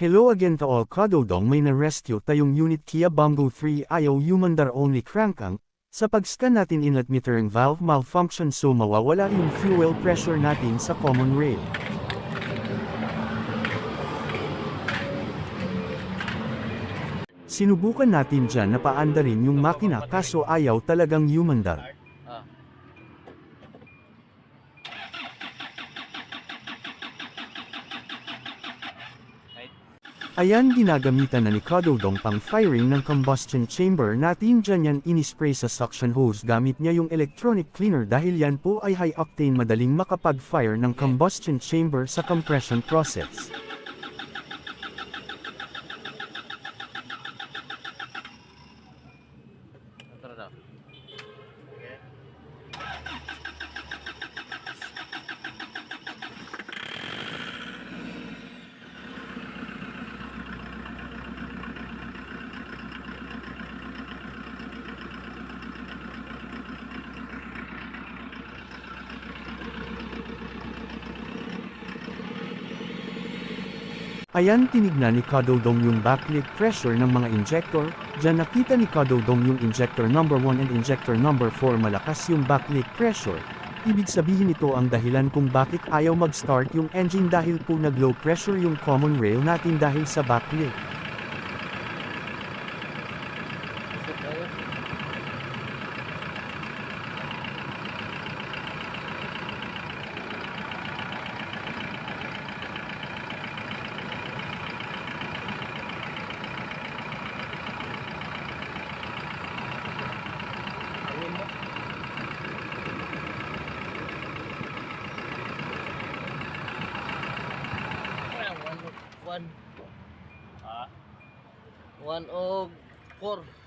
Hello again to all kadodong may na-rescue tayong unit Kia Bongo 3 ayaw humandar only crankang, sa pag-scan natin inlet metering valve malfunction so mawawala yung fuel pressure natin sa common rail. Sinubukan natin dyan na paandarin yung makina kaso ayaw talagang humandar. Ayan ginagamitan na ni Kadodong pang firing ng combustion chamber natin dyan yan inispray sa suction hose gamit niya yung electronic cleaner dahil yan po ay high octane madaling makapag-fire ng combustion chamber sa compression process. Ayan tinignan ni Kadodong yung backlit pressure ng mga injector, dyan nakita ni Kadodong yung injector number 1 and injector number 4 malakas yung backlit pressure. Ibig sabihin ito ang dahilan kung bakit ayaw mag-start yung engine dahil po nag-low pressure yung common rail natin dahil sa backlit. One og 4.